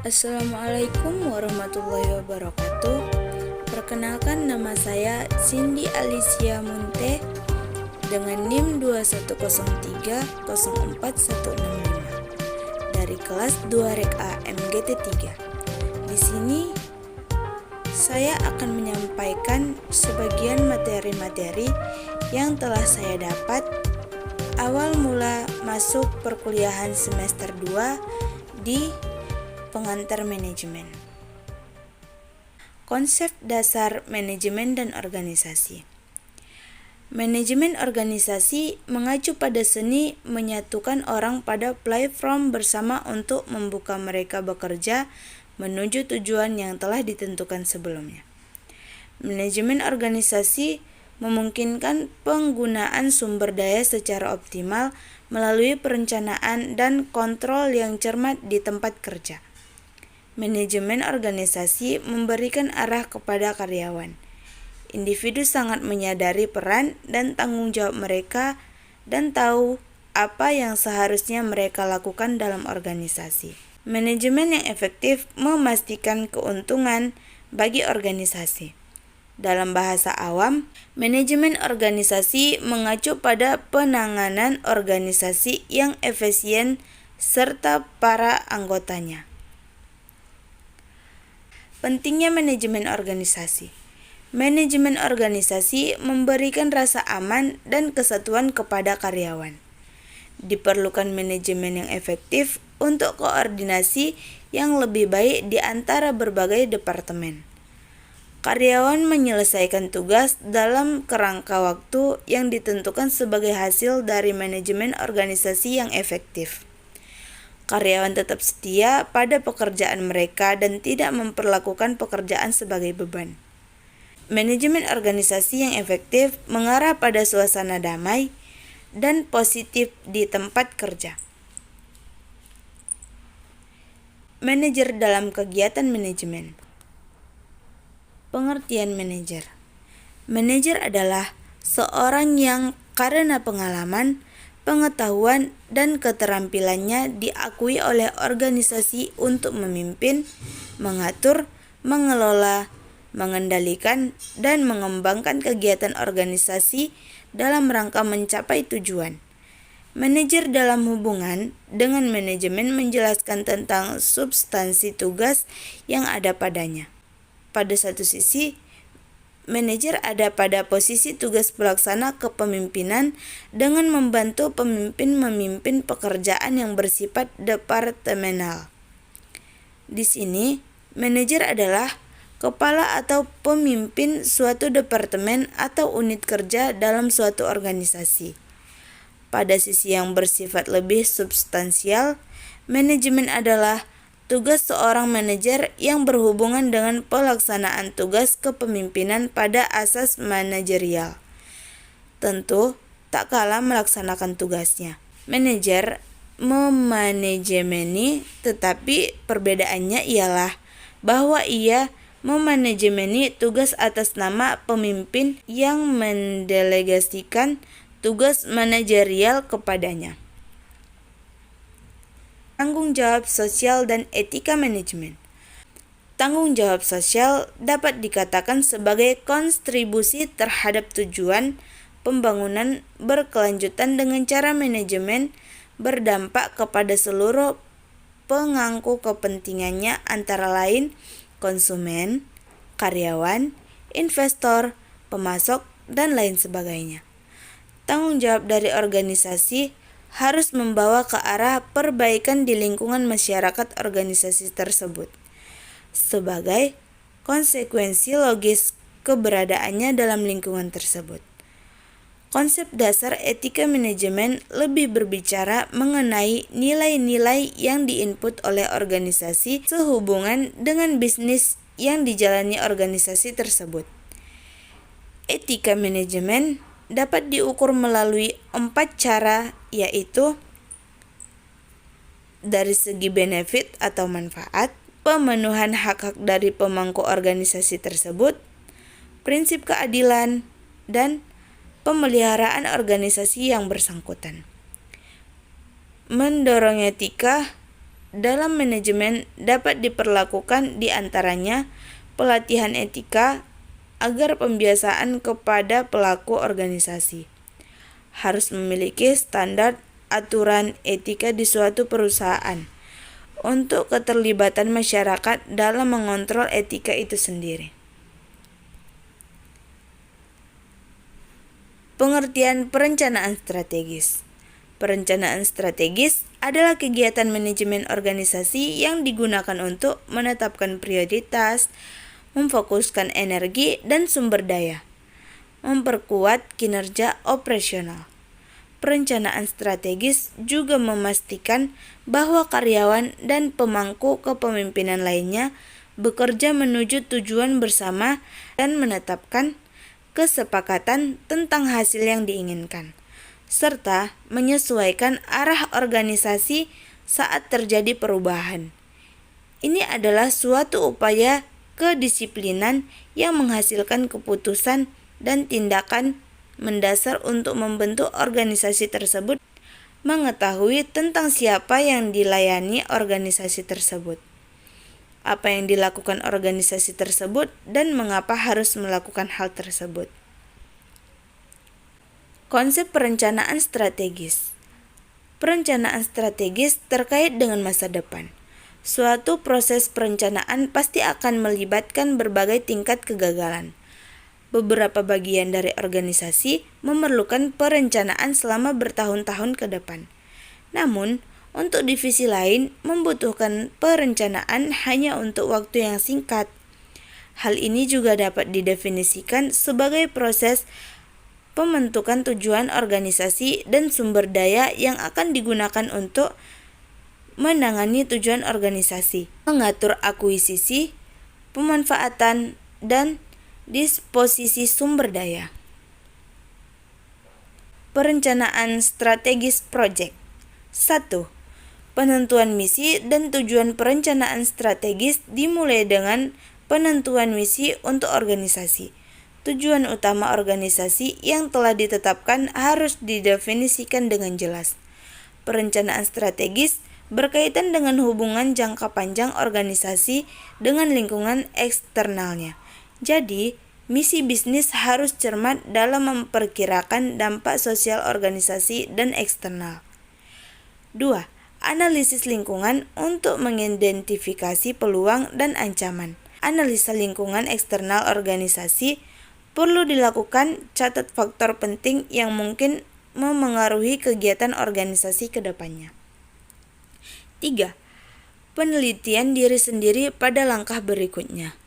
Assalamualaikum warahmatullahi wabarakatuh. Perkenalkan, nama saya Cindy Alicia Munte dengan NIM 210304165 dari kelas 2 Rek A MGT 3. Di sini saya akan menyampaikan sebagian materi-materi yang telah saya dapat awal mula masuk perkuliahan semester 2 di pengantar manajemen. Konsep dasar manajemen dan organisasi. Manajemen organisasi mengacu pada seni menyatukan orang pada platform bersama untuk membuka mereka bekerja menuju tujuan yang telah ditentukan sebelumnya. Manajemen organisasi memungkinkan penggunaan sumber daya secara optimal melalui perencanaan dan kontrol yang cermat di tempat kerja. Manajemen organisasi memberikan arah kepada karyawan. Individu sangat menyadari peran dan tanggung jawab mereka dan tahu apa yang seharusnya mereka lakukan dalam organisasi. Manajemen yang efektif memastikan keuntungan bagi organisasi. Dalam bahasa awam, manajemen organisasi mengacu pada penanganan organisasi yang efisien serta para anggotanya. Pentingnya manajemen organisasi. Manajemen organisasi memberikan rasa aman dan kesatuan kepada karyawan. Diperlukan manajemen yang efektif untuk koordinasi yang lebih baik di antara berbagai departemen. Karyawan menyelesaikan tugas dalam kerangka waktu yang ditentukan sebagai hasil dari manajemen organisasi yang efektif. Karyawan tetap setia pada pekerjaan mereka dan tidak memperlakukan pekerjaan sebagai beban. Manajemen organisasi yang efektif mengarah pada suasana damai dan positif di tempat kerja. Manajer dalam kegiatan manajemen. Pengertian manajer. Manajer adalah seorang yang karena pengalaman, pengetahuan, dan keterampilannya diakui oleh organisasi untuk memimpin, mengatur, mengelola, mengendalikan, dan mengembangkan kegiatan organisasi dalam rangka mencapai tujuan. Manajer dalam hubungan dengan manajemen menjelaskan tentang substansi tugas yang ada padanya. Pada satu sisi, manajer ada pada posisi tugas pelaksana kepemimpinan dengan membantu pemimpin memimpin pekerjaan yang bersifat departemenal. Di sini, manajer adalah kepala atau pemimpin suatu departemen atau unit kerja dalam suatu organisasi. Pada sisi yang bersifat lebih substansial, manajemen adalah tugas seorang manajer yang berhubungan dengan pelaksanaan tugas kepemimpinan pada asas manajerial. Tentu, tak kalah melaksanakan tugasnya. Manajer memanajemeni, tetapi perbedaannya ialah bahwa ia memanajemeni tugas atas nama pemimpin yang mendelegasikan tugas manajerial kepadanya. Tanggung jawab sosial dan etika manajemen. Tanggung jawab sosial dapat dikatakan sebagai kontribusi terhadap tujuan pembangunan berkelanjutan dengan cara manajemen berdampak kepada seluruh pemangku kepentingannya, antara lain konsumen, karyawan, investor, pemasok, dan lain sebagainya. Tanggung jawab dari organisasi harus membawa ke arah perbaikan di lingkungan masyarakat organisasi tersebut, sebagai konsekuensi logis keberadaannya dalam lingkungan tersebut. Konsep dasar etika manajemen lebih berbicara mengenai nilai-nilai yang diinput oleh organisasi sehubungan dengan bisnis yang dijalani organisasi tersebut. Etika manajemen dapat diukur melalui 4 cara, yaitu dari segi benefit atau manfaat, pemenuhan hak-hak dari pemangku organisasi tersebut, prinsip keadilan, dan pemeliharaan organisasi yang bersangkutan. Mendorong etika dalam manajemen dapat diperlakukan di antaranya pelatihan etika agar pembiasaan kepada pelaku organisasi. Harus memiliki standar aturan etika di suatu perusahaan untuk keterlibatan masyarakat dalam mengontrol etika itu sendiri. Pengertian perencanaan strategis. Perencanaan strategis adalah kegiatan manajemen organisasi yang digunakan untuk menetapkan prioritas, memfokuskan energi dan sumber daya, memperkuat kinerja operasional. Perencanaan strategis juga memastikan bahwa karyawan dan pemangku kepemimpinan lainnya bekerja menuju tujuan bersama dan menetapkan kesepakatan tentang hasil yang diinginkan, serta menyesuaikan arah organisasi saat terjadi perubahan. Ini adalah suatu upaya kedisiplinan yang menghasilkan keputusan dan tindakan mendasar untuk membentuk organisasi tersebut, mengetahui tentang siapa yang dilayani organisasi tersebut, apa yang dilakukan organisasi tersebut, dan mengapa harus melakukan hal tersebut. Konsep perencanaan strategis. Perencanaan strategis terkait dengan masa depan. Suatu proses perencanaan pasti akan melibatkan berbagai tingkat kegagalan. Beberapa bagian dari organisasi memerlukan perencanaan selama bertahun-tahun ke depan. Namun, untuk divisi lain membutuhkan perencanaan hanya untuk waktu yang singkat. Hal ini juga dapat didefinisikan sebagai proses pembentukan tujuan organisasi dan sumber daya yang akan digunakan untuk menangani tujuan organisasi, mengatur akuisisi, pemanfaatan, dan disposisi sumber daya. Perencanaan strategis proyek. 1. Penentuan misi dan tujuan. Perencanaan strategis dimulai dengan penentuan misi untuk organisasi. Tujuan utama organisasi yang telah ditetapkan harus didefinisikan dengan jelas. Perencanaan strategis berkaitan dengan hubungan jangka panjang organisasi dengan lingkungan eksternalnya. Jadi, misi bisnis harus cermat dalam memperkirakan dampak sosial organisasi dan eksternal. 2. Analisis lingkungan untuk mengidentifikasi peluang dan ancaman. Analisa lingkungan eksternal organisasi perlu dilakukan. Catat faktor penting yang mungkin memengaruhi kegiatan organisasi ke depannya. 3. Penelitian diri sendiri pada langkah berikutnya.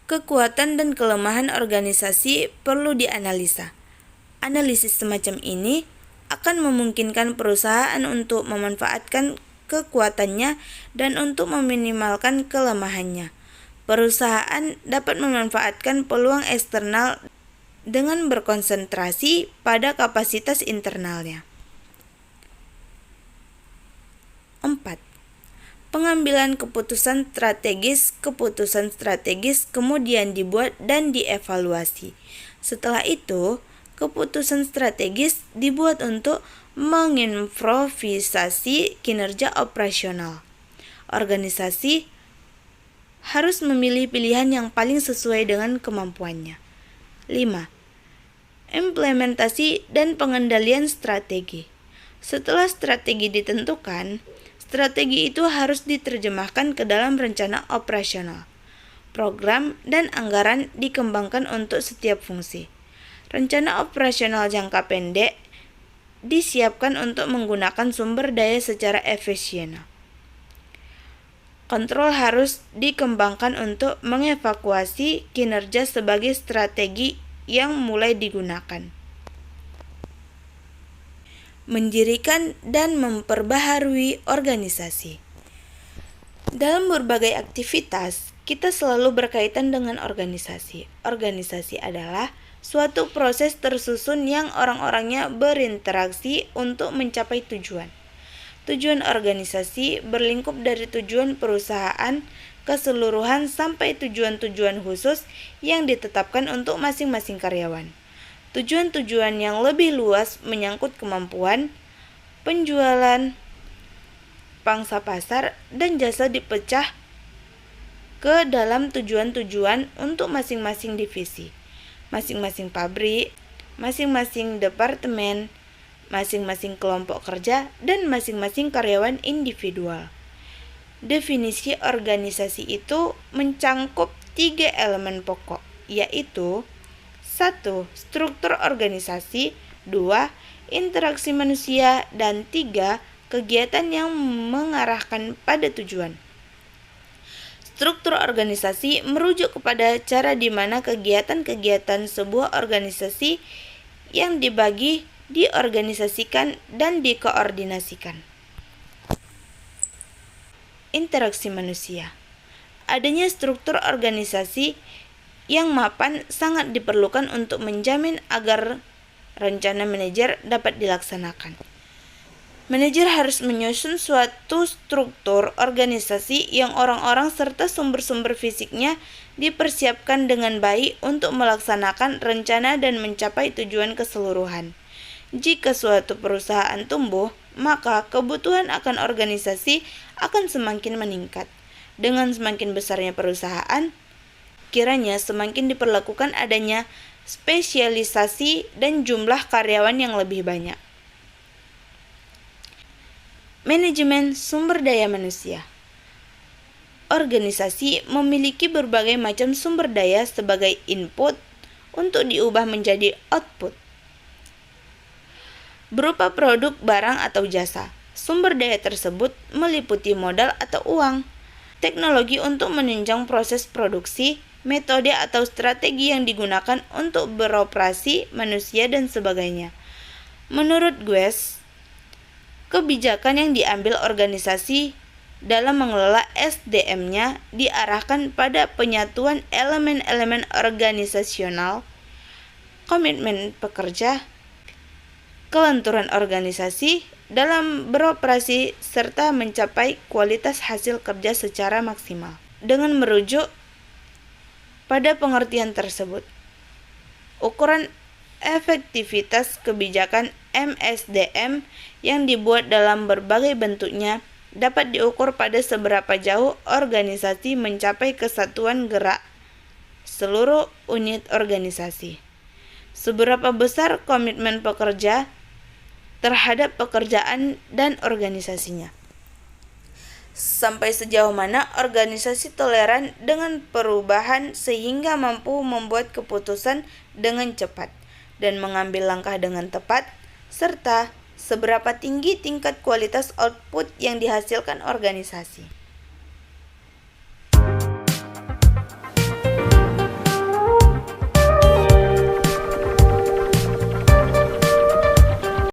Kekuatan dan kelemahan organisasi perlu dianalisa. Analisis semacam ini akan memungkinkan perusahaan untuk memanfaatkan kekuatannya dan untuk meminimalkan kelemahannya. Perusahaan dapat memanfaatkan peluang eksternal dengan berkonsentrasi pada kapasitas internalnya. 4. Pengambilan keputusan strategis. Keputusan strategis kemudian dibuat dan dievaluasi. Setelah itu, keputusan strategis dibuat untuk mengimprovisasi kinerja operasional. Organisasi harus memilih pilihan yang paling sesuai dengan kemampuannya. 5. Implementasi dan pengendalian strategi. Setelah strategi ditentukan, strategi itu harus diterjemahkan ke dalam rencana operasional. Program dan anggaran dikembangkan untuk setiap fungsi. Rencana operasional jangka pendek disiapkan untuk menggunakan sumber daya secara efisien. Kontrol harus dikembangkan untuk mengevakuasi kinerja sebagai strategi yang mulai digunakan. Mendirikan dan memperbaharui organisasi. Dalam berbagai aktivitas, kita selalu berkaitan dengan organisasi. Organisasi adalah suatu proses tersusun yang orang-orangnya berinteraksi untuk mencapai tujuan. Tujuan organisasi berlingkup dari tujuan perusahaan keseluruhan sampai tujuan-tujuan khusus yang ditetapkan untuk masing-masing karyawan. Tujuan-tujuan yang lebih luas menyangkut kemampuan, penjualan, pangsa pasar, dan jasa dipecah ke dalam tujuan-tujuan untuk masing-masing divisi, masing-masing pabrik, masing-masing departemen, masing-masing kelompok kerja, dan masing-masing karyawan individual. Definisi organisasi itu mencangkup 3 elemen pokok, yaitu 1. Struktur organisasi, 2. Interaksi manusia, dan 3. Kegiatan yang mengarahkan pada tujuan. Struktur organisasi merujuk kepada cara di mana kegiatan-kegiatan sebuah organisasi yang dibagi, diorganisasikan, dan dikoordinasikan. Interaksi manusia. Adanya struktur organisasi yang mapan sangat diperlukan untuk menjamin agar rencana manajer dapat dilaksanakan. Manajer harus menyusun suatu struktur organisasi yang orang-orang serta sumber-sumber fisiknya dipersiapkan dengan baik untuk melaksanakan rencana dan mencapai tujuan keseluruhan. Jika suatu perusahaan tumbuh, maka kebutuhan akan organisasi akan semakin meningkat. Dengan semakin besarnya perusahaan, kiranya semakin diperlakukan adanya spesialisasi dan jumlah karyawan yang lebih banyak. Manajemen sumber daya manusia. Organisasi memiliki berbagai macam sumber daya sebagai input untuk diubah menjadi output, berupa produk, barang, atau jasa. Sumber daya tersebut meliputi modal atau uang, teknologi untuk menunjang proses produksi, metode atau strategi yang digunakan untuk beroperasi manusia, dan sebagainya. Menurut Gues, kebijakan yang diambil organisasi dalam mengelola SDM-nya diarahkan pada penyatuan elemen-elemen organisasional, komitmen pekerja, kelenturan organisasi dalam beroperasi, serta mencapai kualitas hasil kerja secara maksimal. Dengan merujuk pada pengertian tersebut, ukuran efektivitas kebijakan MSDM yang dibuat dalam berbagai bentuknya dapat diukur pada seberapa jauh organisasi mencapai kesatuan gerak seluruh unit organisasi, seberapa besar komitmen pekerja terhadap pekerjaan dan organisasinya, sampai sejauh mana organisasi toleran dengan perubahan sehingga mampu membuat keputusan dengan cepat dan mengambil langkah dengan tepat, serta seberapa tinggi tingkat kualitas output yang dihasilkan organisasi.